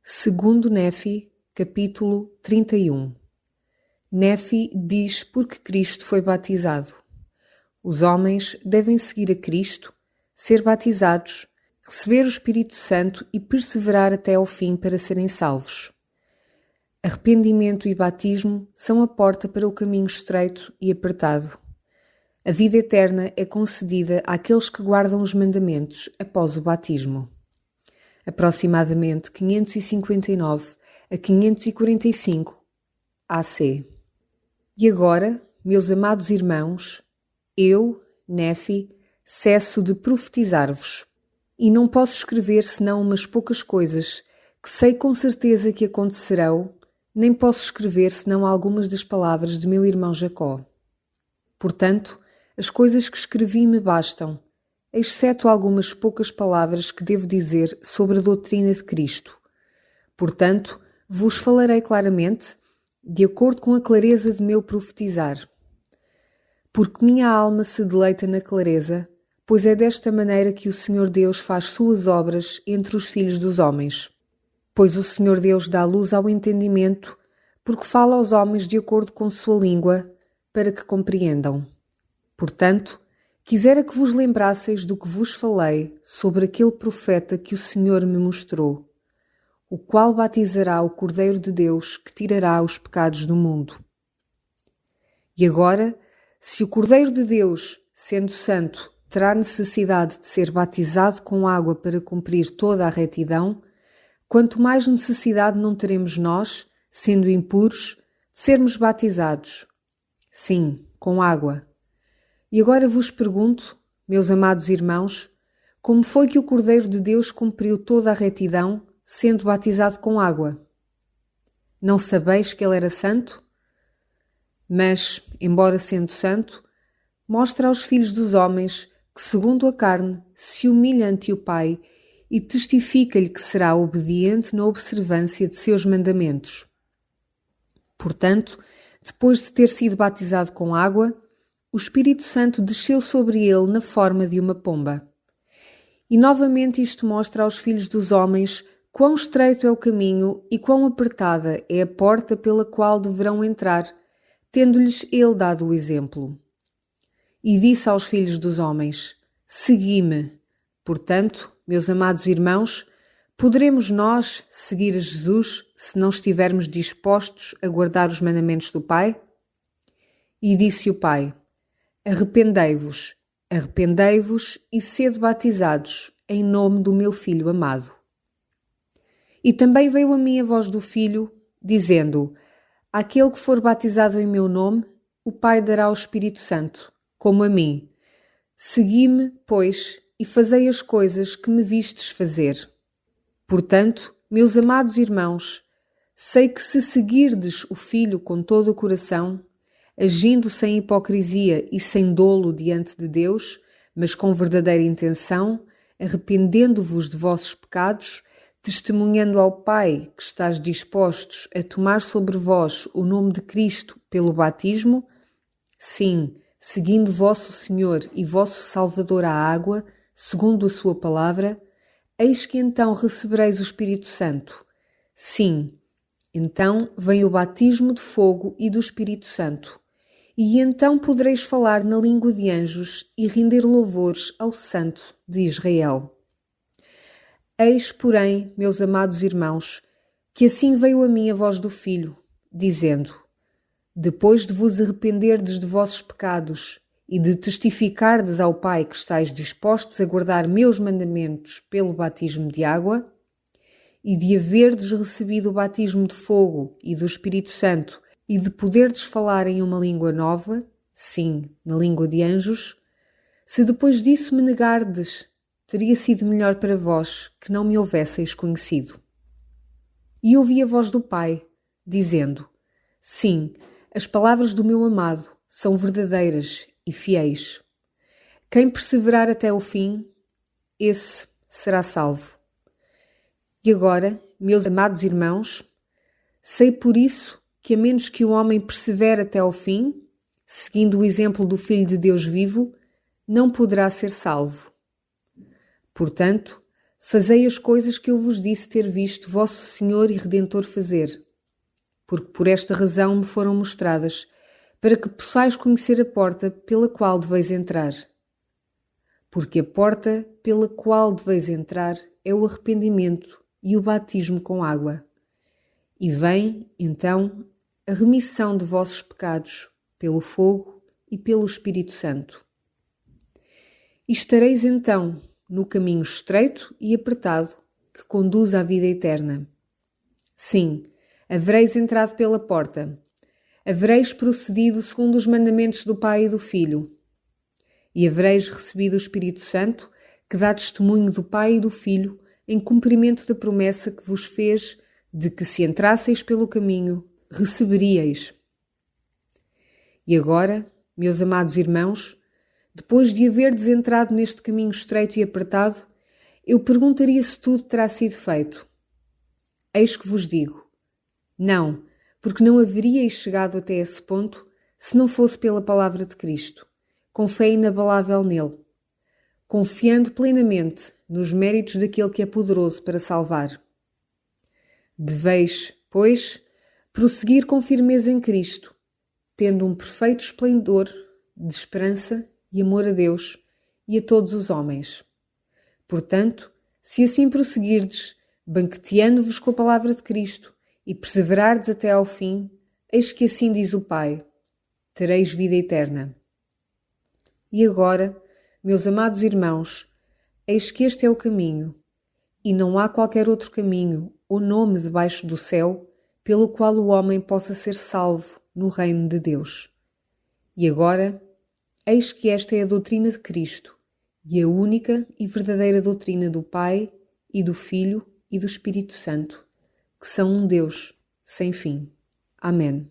Segundo Néfi, capítulo 31. Néfi diz porque Cristo foi batizado. Os homens devem seguir a Cristo, ser batizados, receber o Espírito Santo e perseverar até ao fim para serem salvos. Arrependimento e batismo são a porta para o caminho estreito e apertado. A vida eterna é concedida àqueles que guardam os mandamentos após o batismo. Aproximadamente 559 a 545 AC. E agora, meus amados irmãos, eu, Néfi, cesso de profetizar-vos, e não posso escrever senão umas poucas coisas que sei com certeza que acontecerão, nem posso escrever senão algumas das palavras de meu irmão Jacó. Portanto, as coisas que escrevi me bastam, exceto algumas poucas palavras que devo dizer sobre a doutrina de Cristo. Portanto, vos falarei claramente, de acordo com a clareza de meu profetizar. Porque minha alma se deleita na clareza, pois é desta maneira que o Senhor Deus faz suas obras entre os filhos dos homens. Pois o Senhor Deus dá luz ao entendimento, porque fala aos homens de acordo com sua língua, para que compreendam. Portanto, quisera que vos lembrasseis do que vos falei sobre aquele profeta que o Senhor me mostrou, o qual batizará o Cordeiro de Deus que tirará os pecados do mundo. E agora, se o Cordeiro de Deus, sendo santo, terá necessidade de ser batizado com água para cumprir toda a retidão, quanto mais necessidade não teremos nós, sendo impuros, de sermos batizados. Sim, com água. E agora vos pergunto, meus amados irmãos, como foi que o Cordeiro de Deus cumpriu toda a retidão, sendo batizado com água? Não sabeis que ele era santo? Mas, embora sendo santo, mostra aos filhos dos homens que, segundo a carne, se humilha ante o Pai e testifica-lhe que será obediente na observância de seus mandamentos. Portanto, depois de ter sido batizado com água, o Espírito Santo desceu sobre ele na forma de uma pomba. E novamente isto mostra aos filhos dos homens quão estreito é o caminho e quão apertada é a porta pela qual deverão entrar, tendo-lhes ele dado o exemplo. E disse aos filhos dos homens: Segui-me. Portanto, meus amados irmãos, poderemos nós seguir a Jesus se não estivermos dispostos a guardar os mandamentos do Pai? E disse o Pai: Arrependei-vos, arrependei-vos e sede batizados em nome do meu Filho amado. E também veio a mim a voz do Filho, dizendo: Àquele que for batizado em meu nome, o Pai dará o Espírito Santo, como a mim. Segui-me, pois, e fazei as coisas que me vistes fazer. Portanto, meus amados irmãos, sei que se seguirdes o Filho com todo o coração, agindo sem hipocrisia e sem dolo diante de Deus, mas com verdadeira intenção, arrependendo-vos de vossos pecados, testemunhando ao Pai que estáis dispostos a tomar sobre vós o nome de Cristo pelo batismo, sim, seguindo vosso Senhor e vosso Salvador à água, segundo a sua palavra, eis que então recebereis o Espírito Santo. Sim, então vem o batismo de fogo e do Espírito Santo. E então podereis falar na língua de anjos e render louvores ao Santo de Israel. Eis, porém, meus amados irmãos, que assim veio a mim a voz do Filho, dizendo: Depois de vos arrependerdes de vossos pecados e de testificardes ao Pai que estáis dispostos a guardar meus mandamentos pelo batismo de água, e de haverdes recebido o batismo de fogo e do Espírito Santo, e de poderdes falar em uma língua nova, sim, na língua de anjos, se depois disso me negardes, teria sido melhor para vós que não me houvesseis conhecido. E ouvi a voz do Pai, dizendo: Sim, as palavras do meu amado são verdadeiras e fiéis. Quem perseverar até o fim, esse será salvo. E agora, meus amados irmãos, sei por isso que a menos que o homem persevere até ao fim, seguindo o exemplo do Filho de Deus vivo, não poderá ser salvo. Portanto, Fazei as coisas que eu vos disse ter visto vosso Senhor e Redentor fazer, porque por esta razão me foram mostradas, para que possais conhecer a porta pela qual deveis entrar. Porque a porta pela qual deveis entrar é o arrependimento e o batismo com água. E vem, então, a remissão de vossos pecados, pelo fogo e pelo Espírito Santo. E estareis, então, no caminho estreito e apertado que conduz à vida eterna. Sim, havereis entrado pela porta, havereis procedido segundo os mandamentos do Pai e do Filho, e havereis recebido o Espírito Santo, que dá testemunho do Pai e do Filho, em cumprimento da promessa que vos fez de que, se entrasseis pelo caminho, receberíeis. E agora, meus amados irmãos, depois de haverdes entrado neste caminho estreito e apertado, eu perguntaria se tudo terá sido feito. Eis que vos digo, não, porque não haveríeis chegado até esse ponto se não fosse pela palavra de Cristo, com fé inabalável nele, confiando plenamente nos méritos daquele que é poderoso para salvar. Deveis, pois, prosseguir com firmeza em Cristo, tendo um perfeito esplendor de esperança e amor a Deus e a todos os homens. Portanto, se assim prosseguirdes, banqueteando-vos com a palavra de Cristo e perseverardes até ao fim, eis que assim diz o Pai, tereis vida eterna. E agora, meus amados irmãos, eis que este é o caminho, e não há qualquer outro caminho ou nome debaixo do céu pelo qual o homem possa ser salvo no reino de Deus. E agora, eis que esta é a doutrina de Cristo, e a única e verdadeira doutrina do Pai, e do Filho, e do Espírito Santo, que são um Deus sem fim. Amém.